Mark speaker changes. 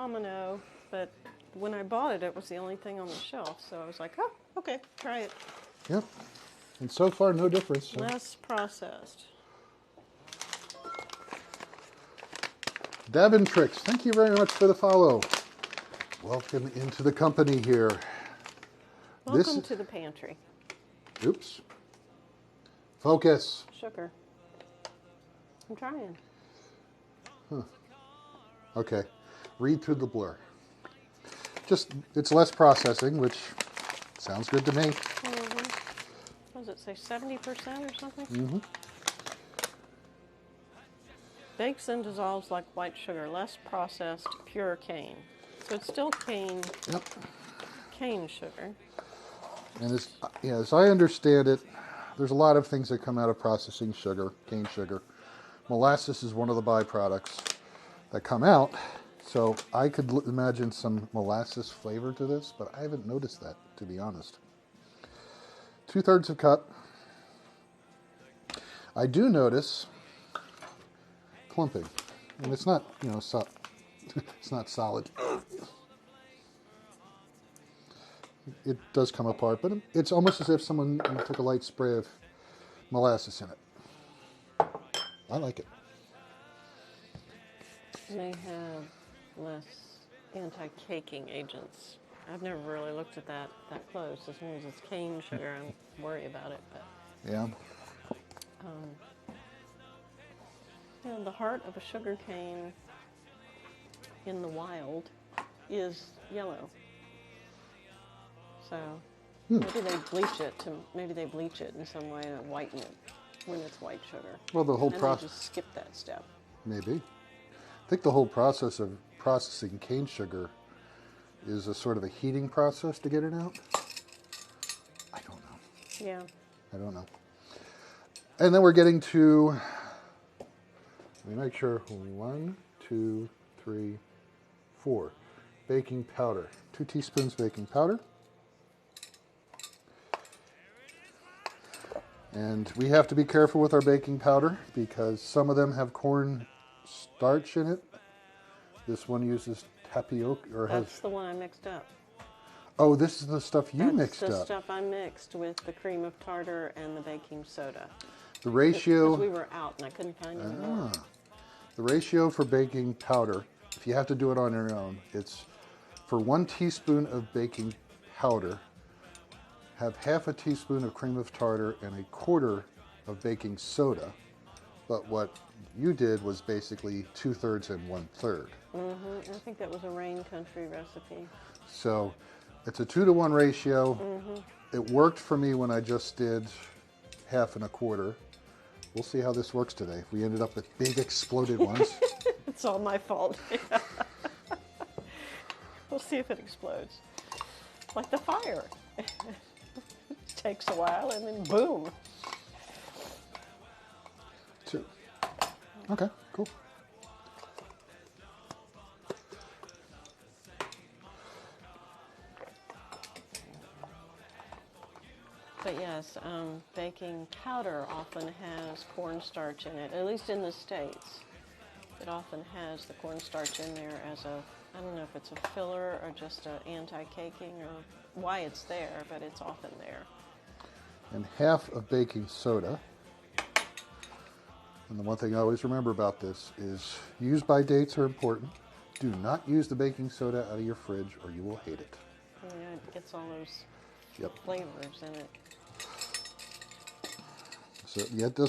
Speaker 1: domino, but when I bought it, it was the only thing on the shelf. So I was like, oh, okay, try it.
Speaker 2: Yep. And so far, no difference. So.
Speaker 1: Less processed.
Speaker 2: Davin Tricks, thank you very much for the follow. Welcome into the company here.
Speaker 1: Welcome to the pantry.
Speaker 2: Oops. Focus.
Speaker 1: Sugar. I'm trying.
Speaker 2: Huh. Okay. Read through the blur. Just, it's less processing, which sounds good to me.
Speaker 1: What does it say, 70% or something?
Speaker 2: Mm-hmm.
Speaker 1: Bakes and dissolves like white sugar, less processed, pure cane. So it's still cane.
Speaker 2: Yep.
Speaker 1: Cane sugar.
Speaker 2: And as I understand it, there's a lot of things that come out of processing sugar, cane sugar. Molasses is one of the byproducts that come out. So I could imagine some molasses flavor to this, but I haven't noticed that, to be honest. 2/3 of cup. I do notice clumping, and it's not, it's not solid. It does come apart, but it's almost as if someone took a light spray of molasses in it. I like it.
Speaker 1: They have less anti-caking agents. I've never really looked at that close. As long as it's cane sugar, I'm worried about it. But
Speaker 2: Yeah.
Speaker 1: The heart of a sugar cane in the wild is yellow. So maybe they bleach it in some way to whiten it when it's white sugar.
Speaker 2: Well, the whole
Speaker 1: and
Speaker 2: process.
Speaker 1: they just skip that step.
Speaker 2: Maybe. I think the whole process of processing cane sugar is a sort of a heating process to get it out. I don't know.
Speaker 1: Yeah.
Speaker 2: I don't know. And then we're getting to, let me make sure, 1, 2, 3, 4. Baking powder. 2 teaspoons baking powder. And we have to be careful with our baking powder because some of them have corn starch in it. This one uses tapioca or
Speaker 1: That's the one I mixed up.
Speaker 2: Oh, this is the stuff you mixed up.
Speaker 1: That's the stuff I mixed with the cream of tartar and the baking soda.
Speaker 2: The ratio...
Speaker 1: Because we were out and I couldn't find any more.
Speaker 2: The ratio for baking powder, if you have to do it on your own, it's for 1 teaspoon of baking powder, have half a teaspoon of cream of tartar and 1/4 of baking soda. But what you did was basically 2/3 and 1/3.
Speaker 1: I think that was a Rain Country recipe.
Speaker 2: So it's a 2-to-1 ratio. It worked for me when I just did 1/2 and 1/4. We'll see how this works today. If we ended up with big exploded ones.
Speaker 1: It's all my fault. We'll see if it explodes. Like the fire. It takes a while and then boom.
Speaker 2: 2. Okay, cool.
Speaker 1: But yes, baking powder often has cornstarch in it, at least in the States. It often has the cornstarch in there as a, I don't know if it's a filler or just an anti-caking or why it's there, but it's often there.
Speaker 2: And 1/2 of baking soda. And the one thing I always remember about this is use-by dates are important. Do not use the baking soda out of your fridge or you will hate it.
Speaker 1: Yeah, it gets all those
Speaker 2: Yep.
Speaker 1: flavors in it.
Speaker 2: So yeah, it does